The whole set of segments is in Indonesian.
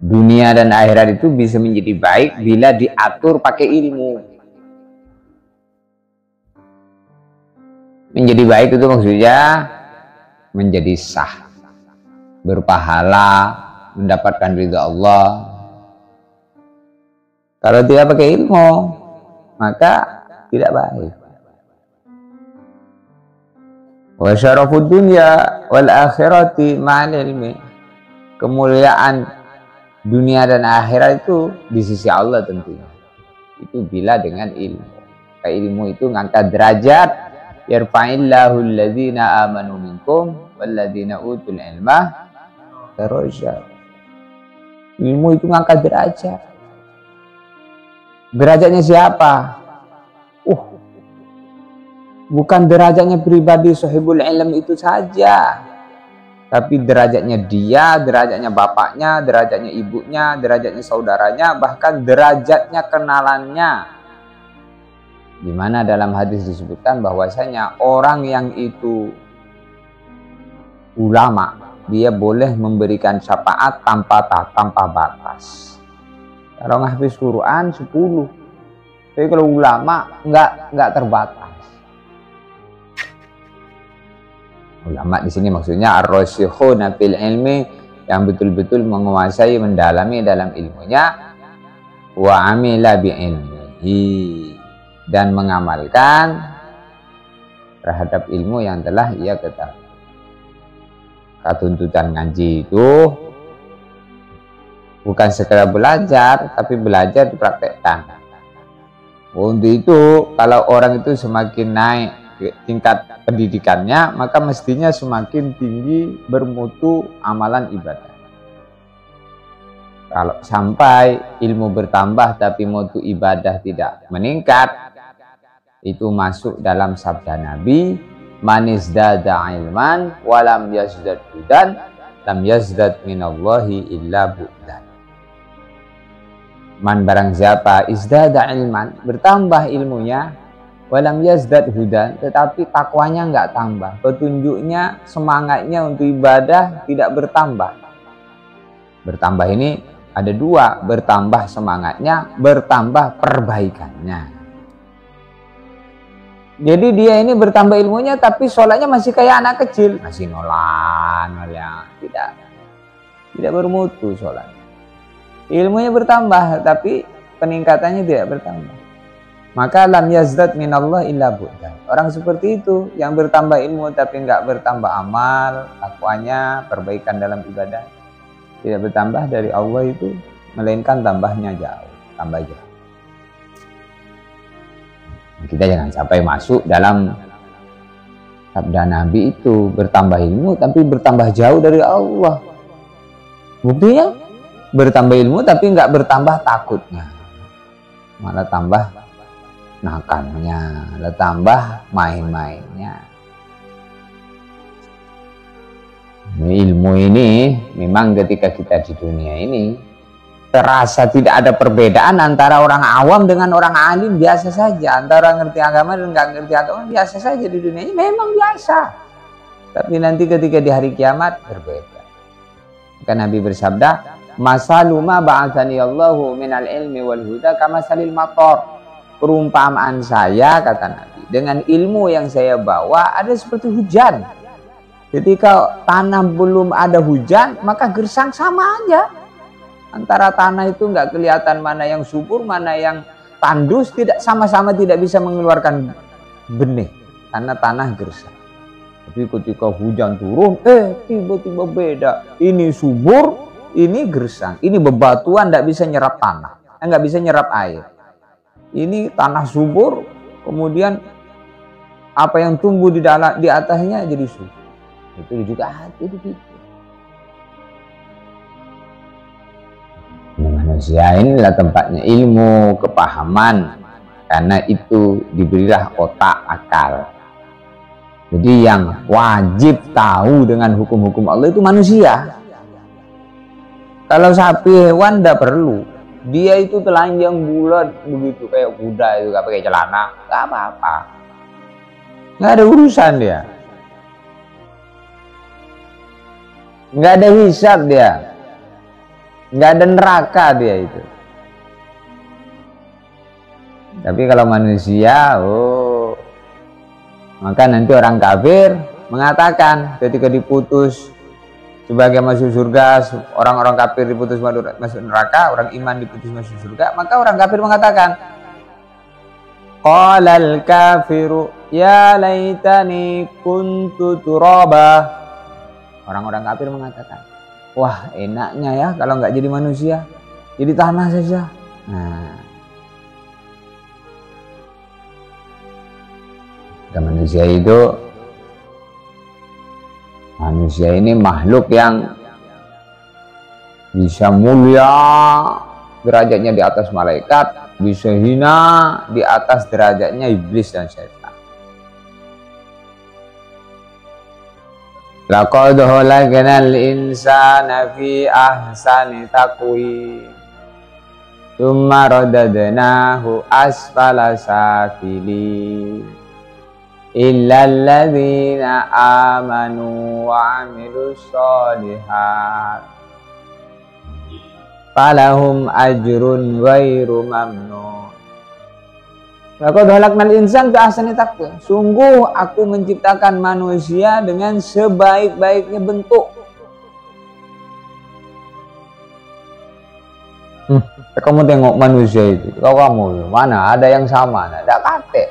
Dunia dan akhirat itu bisa menjadi baik bila diatur pakai ilmu. Menjadi baik itu maksudnya menjadi sah, berpahala, mendapatkan ridha Allah. Kalau tidak pakai ilmu, maka tidak baik. Wa syarafud dunya wal akhirati ma'al ilmi. Kemuliaan dunia dan akhirat itu di sisi Allah tentunya. Itu bila dengan ilmu. Ilmu itu ngangkat derajat. Yarfa'illahu alladhina amanu minkum walladhina utul ilma darajat. Ilmu itu ngangkat derajat. Derajatnya siapa? Bukan derajatnya pribadi sahibul ilm itu saja. Tapi derajatnya dia, derajatnya bapaknya, derajatnya ibunya, derajatnya saudaranya, bahkan derajatnya kenalannya. Di mana dalam hadis disebutkan bahwasanya orang yang itu ulama, dia boleh memberikan syafaat tanpa batas. Kalau ngahafiz Quran 10, tapi kalau ulama enggak terbatas. Ulama di sini maksudnya ar-rasikhuna fil ilmi, yang betul-betul menguasai, mendalami dalam ilmunya, wa amila bi ilmihi, dan mengamalkan terhadap ilmu yang telah ia ketahui. Tuntutan ngaji itu bukan sekedar belajar, tapi belajar dipraktekkan. Untuk itu, kalau orang itu semakin naik tingkat pendidikannya, maka mestinya semakin tinggi bermutu amalan ibadah. Kalau sampai ilmu bertambah tapi mutu ibadah tidak meningkat, itu masuk dalam sabda Nabi, man izdada ilman walam yazdad hudan lam yazdad minallahi illa bu'dan. Man barang siapa izdada ilman, bertambah ilmunya, walam yazdad hudan, tetapi takwanya enggak tambah, petunjuknya, semangatnya untuk ibadah tidak bertambah. Bertambah ini ada dua, bertambah semangatnya, bertambah perbaikannya. Jadi dia ini bertambah ilmunya, tapi sholatnya masih kayak anak kecil, masih nolan, tidak bermutu sholatnya. Ilmunya bertambah, tapi peningkatannya tidak bertambah. Maka lam yazdad minallah illa bu'dan. Orang seperti itu yang bertambah ilmu tapi enggak bertambah amal, takwanya, perbaikan dalam ibadah, tidak bertambah dari Allah itu, melainkan tambahnya jauh, tambah jauh. Kita jangan sampai masuk dalam sabda Nabi itu, bertambah ilmu tapi bertambah jauh dari Allah. Buktinya bertambah ilmu tapi enggak bertambah takutnya, malah tambah nakalnya, tambah main-mainnya. Ilmu ini memang ketika kita di dunia ini terasa tidak ada perbedaan antara orang awam dengan orang alim, biasa saja. Antara orang ngerti agama dan nggak ngerti agama biasa saja di dunia ini, memang biasa. Tapi nanti ketika di hari kiamat berbeda. Maka Nabi bersabda, masalu ma ba'atsani Allahu minal ilmi wal huda kamasalil matar. Perumpamaan saya, kata Nabi, dengan ilmu yang saya bawa ada seperti hujan. Ketika tanah belum ada hujan, maka gersang sama aja. Antara tanah itu nggak kelihatan mana yang subur, mana yang tandus, tidak sama-sama, tidak bisa mengeluarkan benih karena tanah gersang. Tapi ketika hujan turun, tiba-tiba beda. Ini subur, ini gersang. Ini bebatuan, nggak bisa nyerap tanah, nggak bisa nyerap air. Ini tanah subur, kemudian apa yang tumbuh di atasnya jadi subur. Itu juga hati begitu. Manusia inilah tempatnya ilmu, kepahaman, karena itu diberilah otak, akal. Jadi yang wajib tahu dengan hukum-hukum Allah itu manusia. Kalau sapi, hewan tidak perlu. Dia itu telanjang bulat begitu kayak kuda itu, gak pakai celana, gak apa-apa, nggak ada urusan dia, nggak ada hisab dia, nggak ada neraka dia itu. Tapi kalau manusia, maka nanti orang kafir mengatakan ketika diputus sebagai masuk surga, orang-orang kafir diputus masuk neraka, orang iman diputus masuk surga, maka orang kafir mengatakan, qalal kafiru ya laitani kuntu turaba. Orang-orang kafir mengatakan, wah enaknya ya kalau nggak jadi manusia, jadi tanah saja. Nah, manusia ini makhluk yang bisa mulia derajatnya di atas malaikat, bisa hina di atas derajatnya iblis dan syaitan. Laqad khalaqnal insana fi ahsani taqwim tsumma radadnahu asfala safilin illal ladzina amanu wa 'amilus sholihat falahum ajrun ghairu mamnun. Laqad khalaqnal insana fi ahsani taqwim. Sungguh aku menciptakan manusia dengan sebaik-baiknya bentuk. Kamu tengok manusia itu, kamu mana ada yang sama? Ada kate.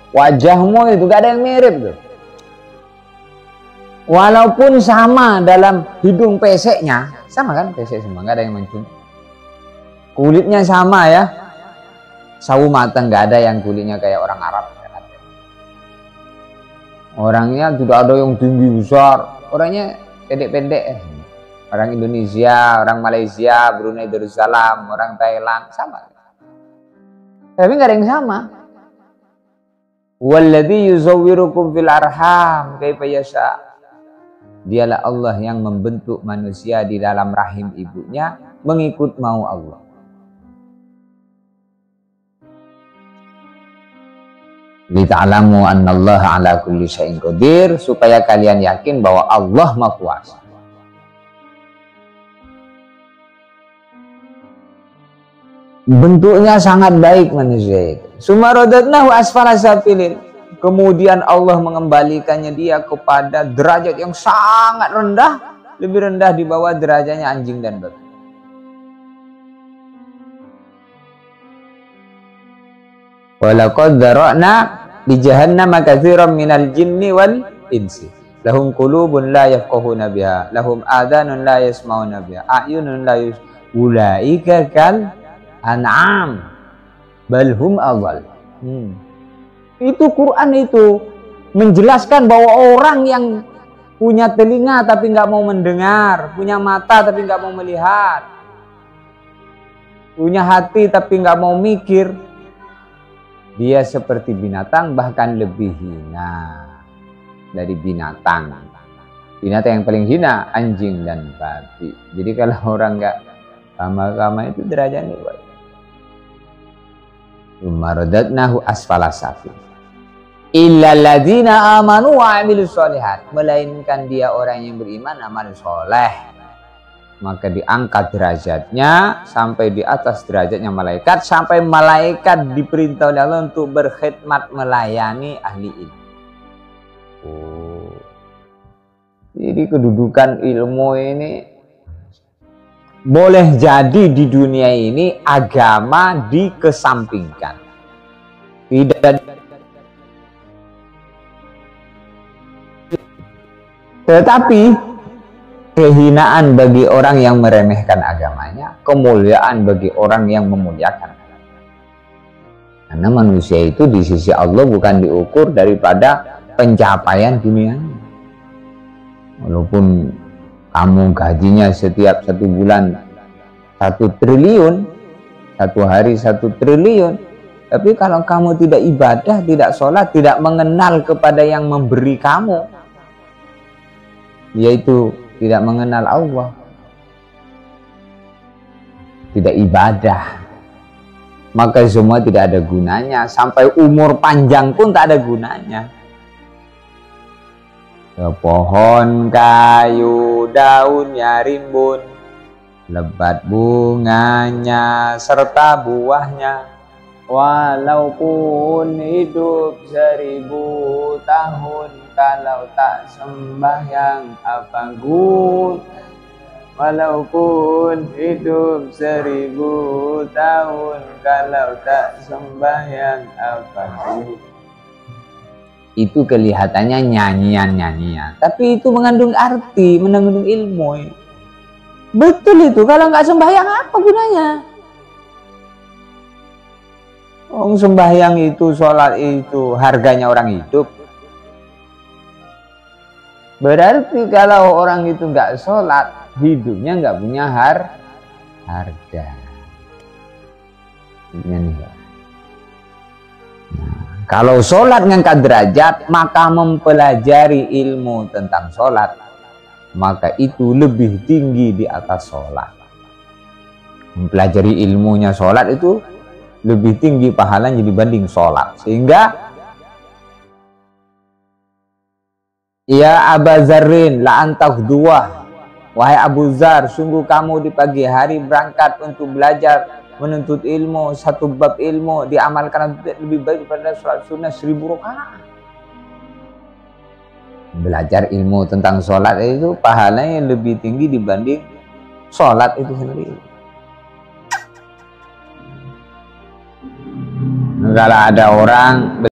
Wajahmu itu gak ada yang mirip tuh. Walaupun sama dalam hidung peseknya, sama kan pesek semua, gak ada yang mencung. Kulitnya sama ya. Sawu matang, nggak ada yang kulitnya kayak orang Arab. Orangnya tidak ada yang tinggi besar, orangnya pendek-pendek. Orang Indonesia, orang Malaysia, Brunei Darussalam, orang Thailand sama. Tapi nggak ada yang sama. Walladzi yuzawwirukum fil arham kaifa yasha. Dialah Allah yang membentuk manusia di dalam rahim ibunya mengikut mau Allah. Lita'lamu annallaha ala kulli syai'in qadir, supaya kalian yakin bahwa Allah Maha Kuasa. Bentuknya sangat baik manusia itu. Sumarodatnahu asfala safilin. Kemudian Allah mengembalikannya dia kepada derajat yang sangat rendah, lebih rendah di bawah derajatnya anjing dan babi. Walaqad dzara'na li jahannama katsiran minal jinni wal insi lahum qulubun la yafqahuna biha lahum adhanun la yasma'una biha a'yunun la ulaika kal an'am bal hum adhal. Itu Quran itu menjelaskan bahwa orang yang punya telinga tapi nggak mau mendengar, punya mata tapi nggak mau melihat, punya hati tapi nggak mau mikir, dia seperti binatang, bahkan lebih hina dari binatang. Binatang yang paling hina anjing dan babi. Jadi kalau orang nggak sama-sama itu derajatnya baik. Umarodatnahu asfala safil. Illal ladzina amanu wa 'amilus sholihat. Melainkan dia orang yang beriman amal soleh. Maka diangkat derajatnya sampai di atas derajatnya malaikat, sampai malaikat diperintah oleh Allah untuk berkhidmat melayani ahli ilmu. Jadi kedudukan ilmu ini boleh jadi di dunia ini agama dikesampingkan. Tidak, tetapi kehinaan bagi orang yang meremehkan agamanya, kemuliaan bagi orang yang memuliakan. Karena manusia itu di sisi Allah bukan diukur daripada pencapaian dunianya. Walaupun kamu gajinya setiap 1 bulan 1 triliun, 1 hari 1 triliun, tapi kalau kamu tidak ibadah, tidak sholat, tidak mengenal kepada yang memberi kamu, yaitu tidak mengenal Allah, tidak ibadah, maka semua tidak ada gunanya. Sampai umur panjang pun tak ada gunanya. Pohon, kayu, daunnya rimbun, lebat bunganya serta buahnya, walaupun hidup 1000 tahun, kalau tak sembahyang apa gun. Walaupun hidup 1000 tahun, kalau tak sembahyang apa gun. Itu kelihatannya nyanyian-nyanyian, tapi itu mengandung arti, mengandung ilmu. Betul itu, kalau nggak sembahyang apa gunanya? Sembahyang itu, sholat itu harganya orang hidup. Berarti kalau orang itu nggak sholat, hidupnya nggak punya harga. Ini ya. Kalau sholat ngangkat derajat, maka mempelajari ilmu tentang sholat, maka itu lebih tinggi di atas sholat. Mempelajari ilmunya sholat itu lebih tinggi pahalanya dibanding sholat. Sehingga, ya Aba Zarrin la antaghdhuwa, wahai Abu Zar, sungguh kamu di pagi hari berangkat untuk belajar menuntut ilmu, satu bab ilmu diamalkan lebih baik daripada sholat sunnah 1000 rakaat. Belajar ilmu tentang sholat itu pahalanya lebih tinggi dibanding sholat itu sendiri. Kalau ada orang